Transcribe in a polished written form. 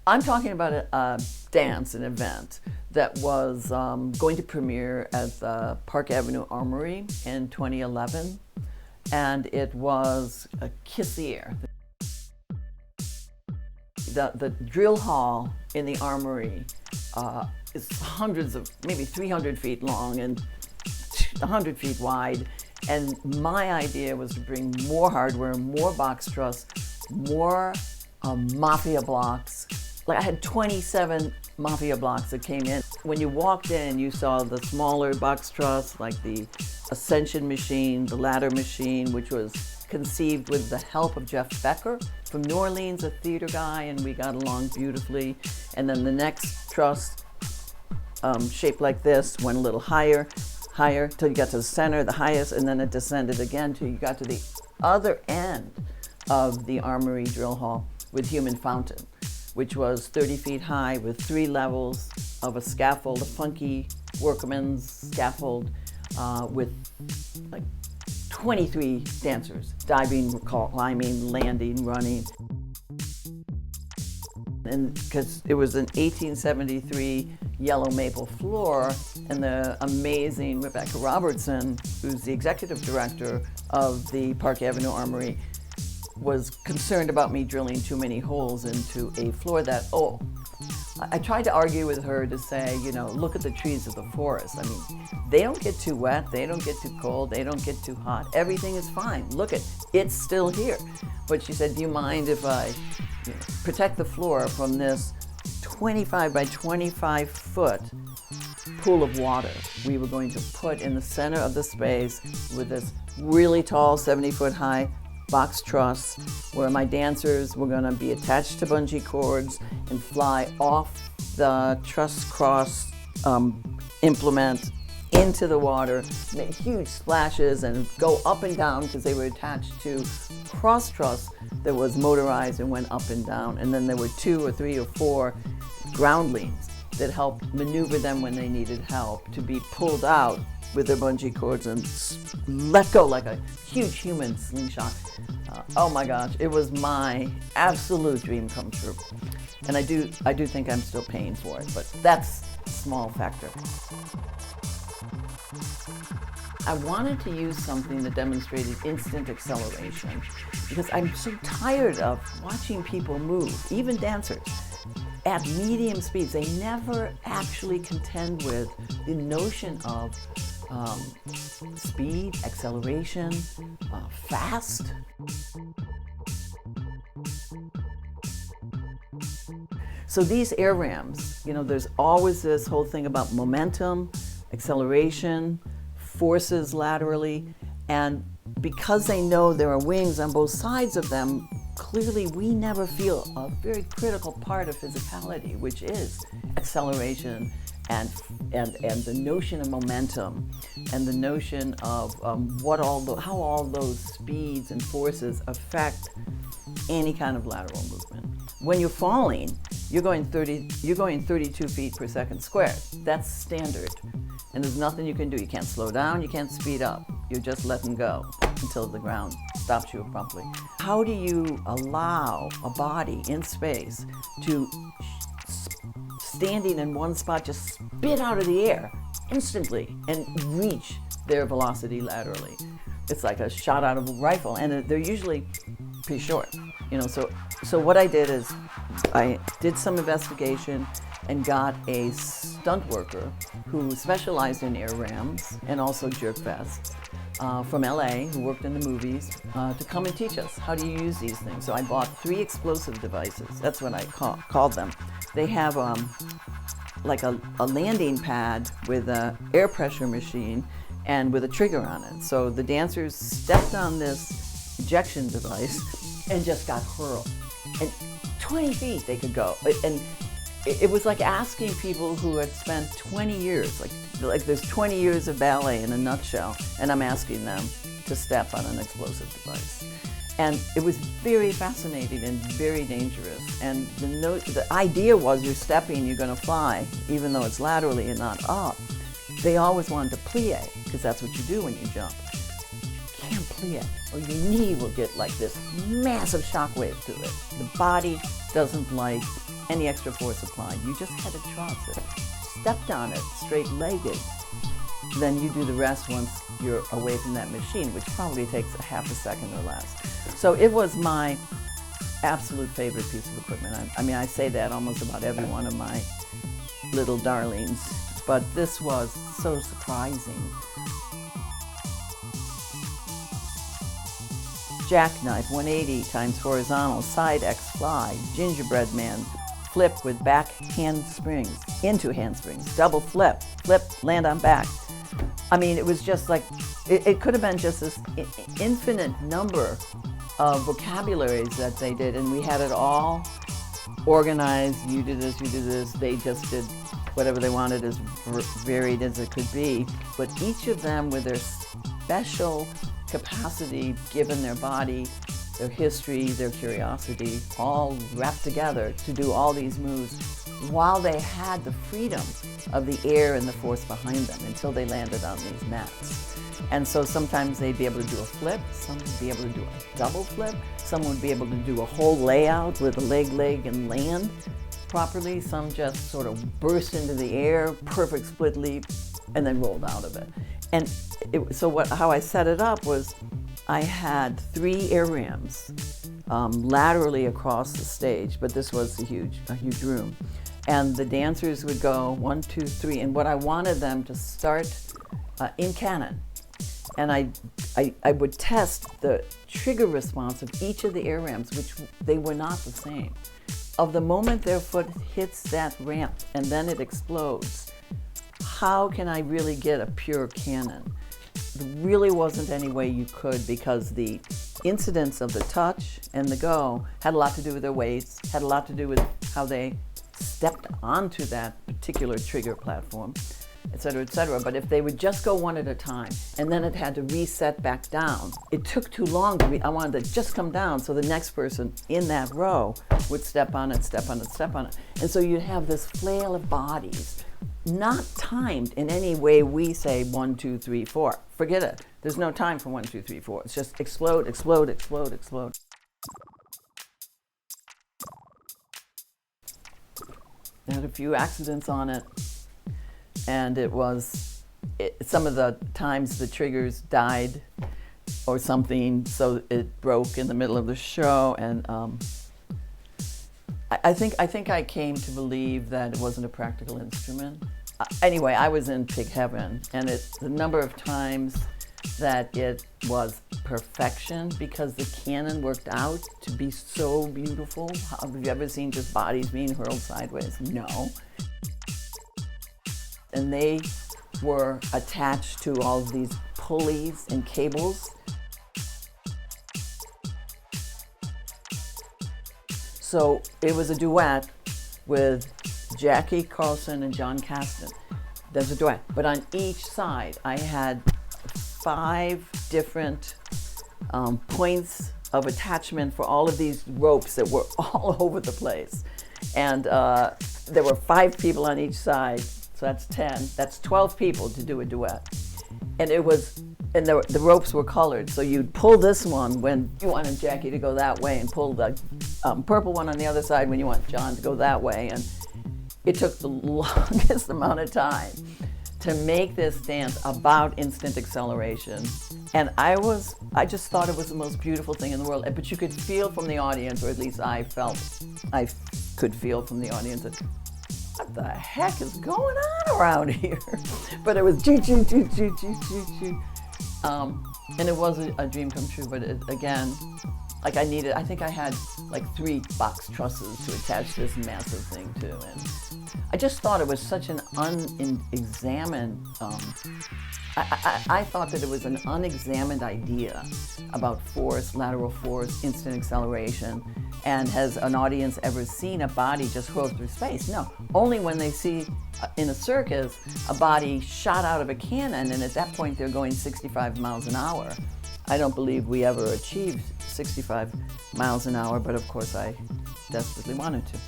I'm talking about a dance, an event that was going to premiere at the Park Avenue Armory in 2011, and it was a Kiss the Air. The drill hall in the Armory is hundreds of, maybe 300 feet long and 100 feet wide, and my idea was to bring more hardware, more box truss, more mafia blocks. Like I had 27 mafia blocks that came in. When you walked in, you saw the smaller box truss, like the Ascension machine, the ladder machine, which was conceived with the help of Jeff Becker from New Orleans, a theater guy, and we got along beautifully. And then the next truss, shaped like this, went a little higher, till you got to the center, the highest, and then it descended again till you got to the other end of the Armory drill hall with Human Fountain, which was 30 feet high with 3 levels of a scaffold, a funky workman's scaffold with like 23 dancers, diving, climbing, landing, running. And because it was an 1873 yellow maple floor, and the amazing Rebecca Robertson, who's the executive director of the Park Avenue Armory, was concerned about me drilling too many holes into a floor that, I tried to argue with her to say, look at the trees of the forest. I mean, they don't get too wet, they don't get too cold, they don't get too hot. Everything is fine. Look it's still here. But she said, do you mind if I protect the floor from this 25 by 25 foot pool of water we were going to put in the center of the space with this really tall 70-foot high box truss where my dancers were going to be attached to bungee cords and fly off the truss cross implement into the water, make huge splashes and go up and down because they were attached to cross truss that was motorized and went up and down. And then there were 2 or 3 or 4 groundlings that helped maneuver them when they needed help to be pulled out with their bungee cords and let go like a huge human slingshot. Oh my gosh, it was my absolute dream come true. And I do think I'm still paying for it, but that's a small factor. I wanted to use something that demonstrated instant acceleration because I'm so tired of watching people move, even dancers, at medium speeds. They never actually contend with the notion of speed, acceleration, fast. So these air rams, there's always this whole thing about momentum, acceleration, forces laterally, and because they know there are wings on both sides of them, clearly we never feel a very critical part of physicality, which is acceleration and the notion of momentum and the notion of how all those speeds and forces affect any kind of lateral movement. When you're falling, you're going 32 feet per second squared. That's standard. And there's nothing you can do. You can't slow down, you can't speed up. You're just letting go until the ground stops you abruptly. How do you allow a body in space to, standing in one spot, just spit out of the air instantly and reach their velocity laterally? It's like a shot out of a rifle, and they're usually pretty short. So what I did is I did some investigation and got a stunt worker who specialized in air rams and also jerk vests from LA, who worked in the movies, to come and teach us how to use these things. So I bought 3 explosive devices. That's what I called them. They have like a landing pad with an air pressure machine and with a trigger on it. So the dancers stepped on this ejection device and just got hurled. And 20 feet they could go. And it was like asking people who had spent 20 years, like there's 20 years of ballet in a nutshell, and I'm asking them to step on an explosive device. And it was very fascinating and very dangerous. And the idea was you're stepping, you're going to fly, even though it's laterally and not up. They always wanted to plie, because that's what you do when you jump. You can't plie, or your knee will get like this massive shock wave to it. The body doesn't like any extra force applied. You just had to truss it. Stepped on it straight-legged. Then you do the rest once you're away from that machine, which probably takes a half a second or less. So it was my absolute favorite piece of equipment. I mean, I say that almost about every one of my little darlings, but this was so surprising. Jackknife, 180 times horizontal, side X fly, gingerbread man, flip with back handsprings, into handsprings, double flip, flip, land on back. I mean, it was just like, it could have been just this infinite number of vocabularies that they did, and we had it all organized. You do this, you do this. They just did whatever they wanted, as varied as it could be. But each of them with their special capacity, given their body, their history, their curiosity, all wrapped together to do all these moves while they had the freedom of the air and the force behind them until they landed on these mats. And so sometimes they'd be able to do a flip, some would be able to do a double flip, some would be able to do a whole layout with a leg, and land properly. Some just sort of burst into the air, perfect split leap, and then rolled out of it. And how I set it up was I had 3 air ramps laterally across the stage, but this was a huge room. And the dancers would go 1, 2, 3, and what I wanted them to start in canon. And I would test the trigger response of each of the air ramps, which they were not the same. Of the moment their foot hits that ramp and then it explodes, how can I really get a pure canon? There really wasn't any way you could, because the incidence of the touch and the go had a lot to do with their weights, had a lot to do with how they stepped onto that particular trigger platform, et cetera, but if they would just go one at a time and then it had to reset back down, it took too long I wanted to just come down so the next person in that row would step on it, step on it, step on it. And so you'd have this flail of bodies, not timed in any way we say 1, 2, 3, 4. Forget it. There's no time for 1, 2, 3, 4. It's just explode, explode, explode, explode. They had a few accidents on it, and some of the times the triggers died or something, so it broke in the middle of the show. And I think I came to believe that it wasn't a practical instrument. Anyway, I was in pig heaven, and the number of times that it was perfection, because the canon worked out to be so beautiful. Have you ever seen just bodies being hurled sideways? No. And they were attached to all of these pulleys and cables. So it was a duet with Jackie Carlson and John Caston. There's a duet. But on each side, I had 5 different points of attachment for all of these ropes that were all over the place. And there were 5 people on each side, so that's 10. That's 12 people to do a duet. And the ropes were colored, so you'd pull this one when you wanted Jackie to go that way, and pull the purple one on the other side when you want John to go that way. And it took the longest amount of time to make this dance about instant acceleration. And I just thought it was the most beautiful thing in the world. But you could feel from the audience, or at least I could feel from the audience, that what the heck is going on around here? But it was choo choo choo choo choo choo choo. And it was a dream come true, but again, like I think I had like 3 box trusses to attach this massive thing to, and I just thought it was such an unexamined, I thought that it was an unexamined idea about force, lateral force, instant acceleration. And has an audience ever seen a body just hurled through space? No, only when they see in a circus a body shot out of a cannon, and at that point they're going 65 miles an hour. I don't believe we ever achieved 65 miles an hour, but of course I desperately wanted to.